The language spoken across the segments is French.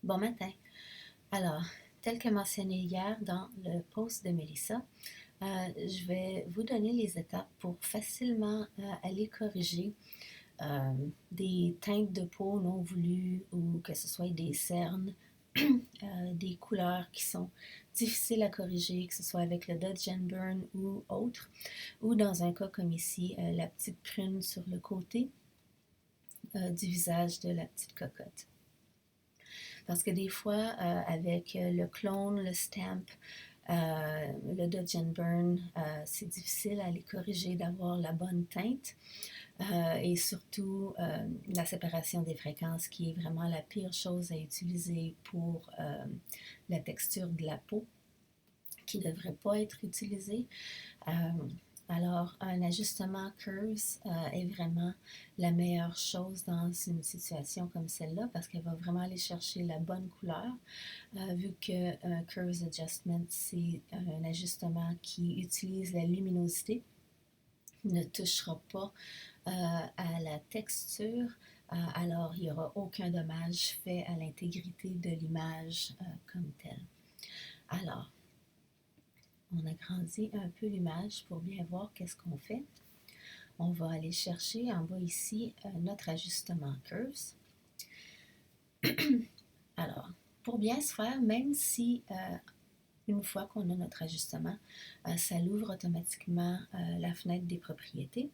Bon matin. Alors, tel que mentionné hier dans le post de Mélissa, je vais vous donner les étapes pour facilement aller corriger euh, des teintes de peau non voulues ou que ce soit des cernes, des couleurs qui sont difficiles à corriger, que ce soit avec le Dodge and Burn ou autre, ou dans un cas comme ici, la petite prune sur le côté du visage de la petite cocotte. Parce que des fois, avec le clone, le stamp, le Dodge and Burn, c'est difficile à les corriger, d'avoir la bonne teinte. Et surtout, la séparation des fréquences qui est vraiment la pire chose à utiliser pour la texture de la peau, qui ne devrait pas être utilisée. Euh, alors, un ajustement curves est vraiment la meilleure chose dans une situation comme celle-là parce qu'elle va vraiment aller chercher la bonne couleur. Vu que curves adjustment, c'est un ajustement qui utilise la luminosité, ne touchera pas à la texture, alors il n'y aura aucun dommage fait à l'intégrité de l'image comme telle. Alors, on agrandit un peu l'image pour bien voir qu'est-ce qu'on fait. On va aller chercher en bas ici notre ajustement curves. Alors, pour bien se faire, même si une fois qu'on a notre ajustement, ça l'ouvre automatiquement la fenêtre des propriétés.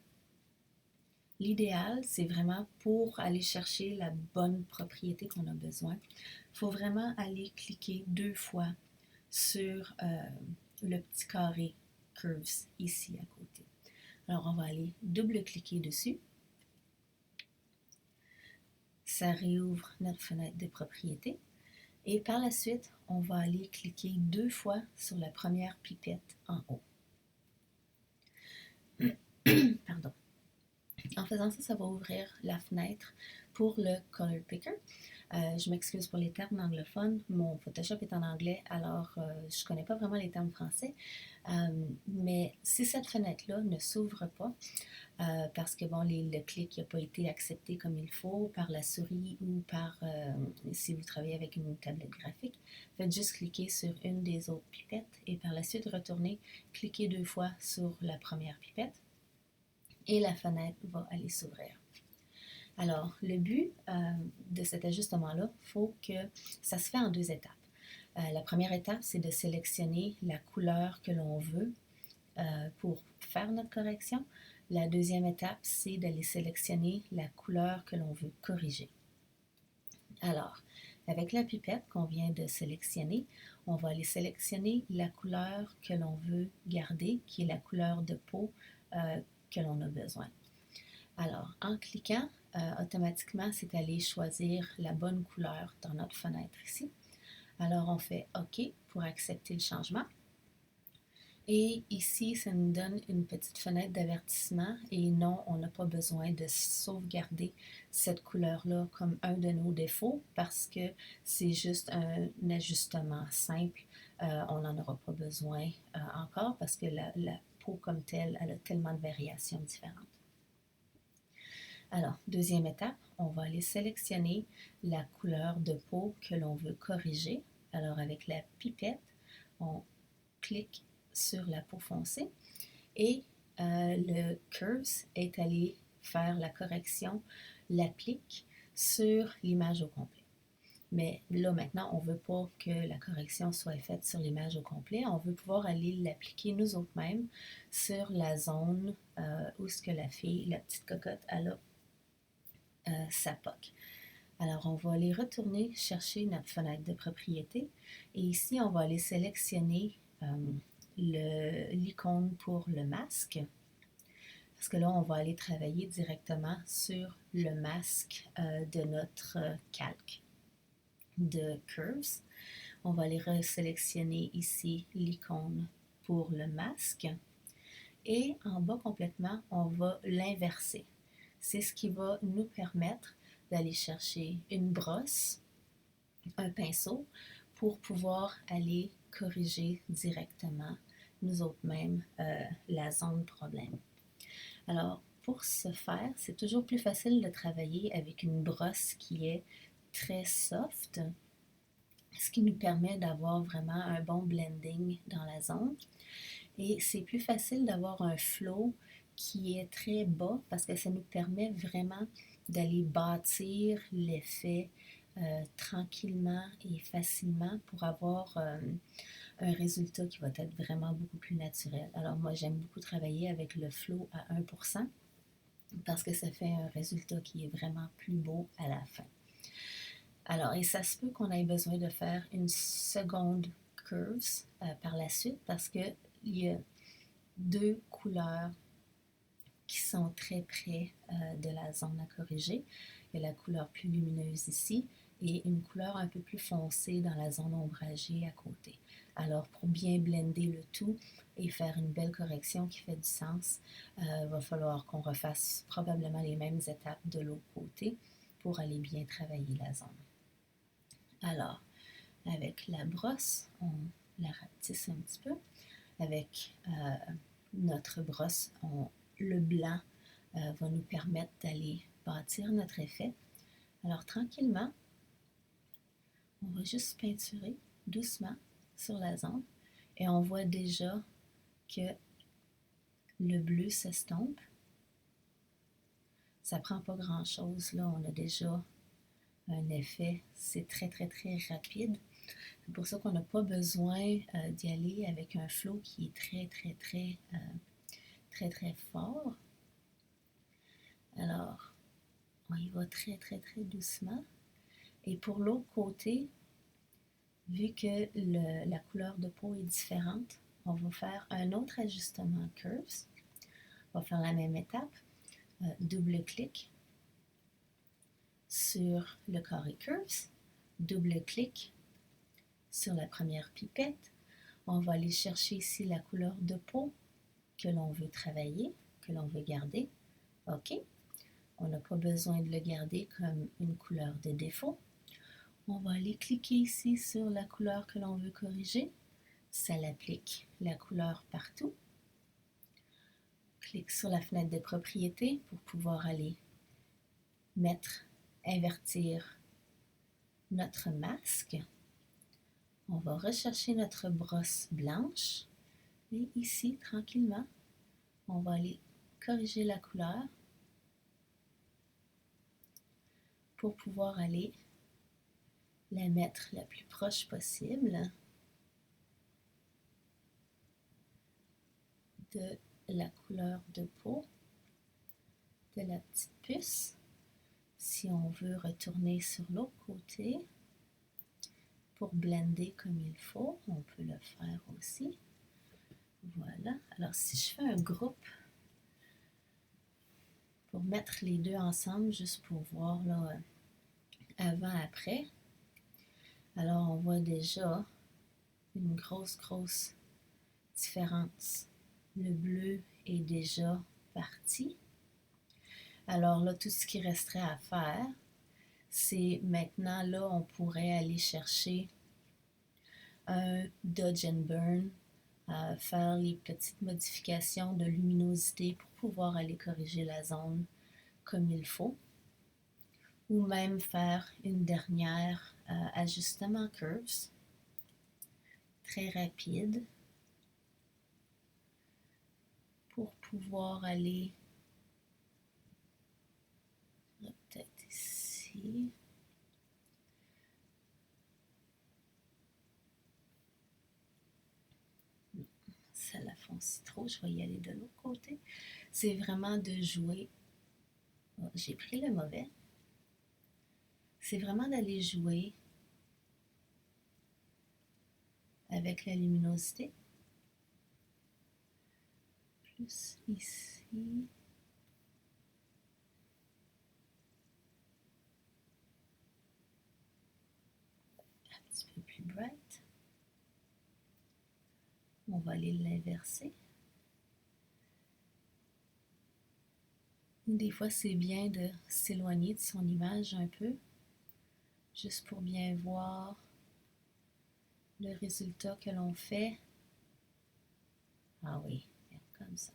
L'idéal, c'est vraiment pour aller chercher la bonne propriété qu'on a besoin. Il faut vraiment aller cliquer 2 fois sur le petit carré curves ici à côté. Alors, on va aller double-cliquer dessus. Ça réouvre notre fenêtre de propriété. Et par la suite, on va aller cliquer 2 fois sur la première pipette en haut. Pardon. En faisant ça, ça va ouvrir la fenêtre pour le Color Picker. Je m'excuse pour les termes anglophones. Mon Photoshop est en anglais, alors je ne connais pas vraiment les termes français. Mais si cette fenêtre-là ne s'ouvre pas, parce que bon, le clic n'a pas été accepté comme il faut par la souris ou par, si vous travaillez avec une tablette graphique, faites juste cliquer sur une des autres pipettes et par la suite retournez, cliquez 2 fois sur la première pipette et la fenêtre va aller s'ouvrir. Alors, le but de cet ajustement-là, il faut que ça se fait en 2 étapes. La première étape, c'est de sélectionner la couleur que l'on veut pour faire notre correction. La deuxième étape, c'est d'aller sélectionner la couleur que l'on veut corriger. Alors, avec la pipette qu'on vient de sélectionner, on va aller sélectionner la couleur que l'on veut garder, qui est la couleur de peau que l'on a besoin. Alors, en cliquant, automatiquement, c'est aller choisir la bonne couleur dans notre fenêtre ici. Alors, on fait OK pour accepter le changement. Et ici, ça nous donne une petite fenêtre d'avertissement et non, on n'a pas besoin de sauvegarder cette couleur-là comme un de nos défauts parce que c'est juste un ajustement simple. On n'en aura pas besoin encore parce que la peau comme telle, elle a tellement de variations différentes. Alors, deuxième étape, on va aller sélectionner la couleur de peau que l'on veut corriger. Alors, avec la pipette, on clique sur la peau foncée et le curves est allé faire la correction, l'applique sur l'image au complet. Mais là, maintenant, on ne veut pas que la correction soit faite sur l'image au complet. On veut pouvoir aller l'appliquer nous autres mêmes sur la zone où ce que la fille, la petite cocotte, elle a sa POC. Alors, on va aller retourner chercher notre fenêtre de propriété et ici, on va aller sélectionner l'icône pour le masque. Parce que là, on va aller travailler directement sur le masque de notre calque de Curves. On va aller resélectionner ici l'icône pour le masque. Et en bas complètement, on va l'inverser. C'est ce qui va nous permettre d'aller chercher une brosse, un pinceau, pour pouvoir aller corriger directement nous autres mêmes la zone problème. Alors, pour ce faire, c'est toujours plus facile de travailler avec une brosse qui est très soft ce qui nous permet d'avoir vraiment un bon blending dans la zone. Et c'est plus facile d'avoir un flow qui est très bas parce que ça nous permet vraiment d'aller bâtir l'effet tranquillement et facilement pour avoir un résultat qui va être vraiment beaucoup plus naturel. Alors moi, j'aime beaucoup travailler avec le flow à 1% parce que ça fait un résultat qui est vraiment plus beau à la fin. Alors, et ça se peut qu'on ait besoin de faire une seconde curves par la suite parce qu'il y a deux couleurs qui sont très près de la zone à corriger. Il y a la couleur plus lumineuse ici et une couleur un peu plus foncée dans la zone ombragée à côté. Alors, pour bien blender le tout et faire une belle correction qui fait du sens, il va falloir qu'on refasse probablement les mêmes étapes de l'autre côté pour aller bien travailler la zone. Alors, avec la brosse, on la rapetisse un petit peu. Avec notre brosse, le blanc va nous permettre d'aller bâtir notre effet. Alors, tranquillement, on va juste peinturer doucement sur la zone et on voit déjà que le bleu s'estompe. Ça prend pas grand-chose, là, on a déjà un effet, c'est très rapide. C'est pour ça qu'on n'a pas besoin d'y aller avec un flow qui est très fort. Alors, on y va très doucement. Et pour l'autre côté, vu que la couleur de peau est différente, on va faire un autre ajustement curves. On va faire la même étape. Double-clic sur le carré curves. Double-clic sur la première pipette. On va aller chercher ici la couleur de peau que l'on veut travailler, que l'on veut garder. OK. On n'a pas besoin de le garder comme une couleur de défaut. On va aller cliquer ici sur la couleur que l'on veut corriger. Ça l'applique la couleur partout. Clique sur la fenêtre de propriétés pour pouvoir aller invertir notre masque. On va rechercher notre brosse blanche et ici, tranquillement, on va aller corriger la couleur pour pouvoir aller la mettre la plus proche possible de la couleur de peau de la petite puce. Si on veut retourner sur l'autre côté pour blender comme il faut, on peut le faire aussi. Voilà. Alors, si je fais un groupe pour mettre les deux ensemble, juste pour voir là, avant-après, alors on voit déjà une grosse différence. Le bleu est déjà parti. Alors là, tout ce qui resterait à faire, c'est maintenant, là, on pourrait aller chercher un Dodge and Burn, faire les petites modifications de luminosité pour pouvoir aller corriger la zone comme il faut. Ou même faire une dernière ajustement curves, très rapide, pour pouvoir aller peut-être ici. Non, ça la fonce trop, je vais y aller de l'autre côté. C'est vraiment de jouer. Oh, j'ai pris le mauvais. C'est vraiment d'aller jouer avec la luminosité. Plus ici. Un petit peu plus bright. On va aller l'inverser. Des fois, c'est bien de s'éloigner de son image un peu, juste pour bien voir le résultat que l'on fait. Ah oui, comme ça.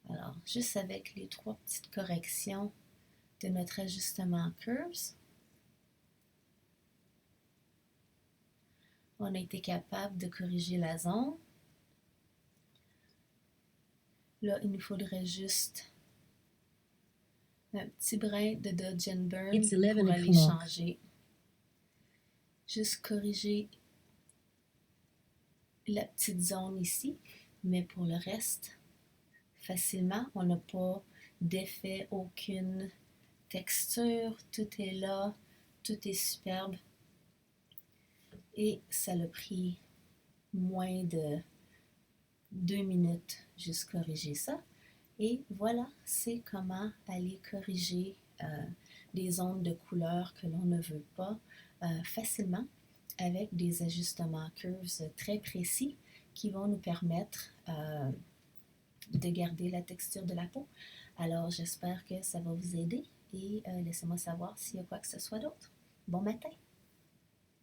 Alors, juste avec les trois petites corrections de notre ajustement curves, On a été capable de corriger la zone. Là, il nous faudrait juste un petit brin de Dodge and Burn It's 11 pour aller o'clock. changer. Juste corriger la petite zone ici, mais pour le reste, facilement. On n'a pas d'effet, aucune texture, tout est là, tout est superbe. Et ça a pris moins de 2 minutes juste corriger ça. Et voilà, c'est comment aller corriger des zones de couleur que l'on ne veut pas facilement avec des ajustements curves très précis qui vont nous permettre de garder la texture de la peau. Alors, j'espère que ça va vous aider et laissez-moi savoir s'il y a quoi que ce soit d'autre. Bon matin!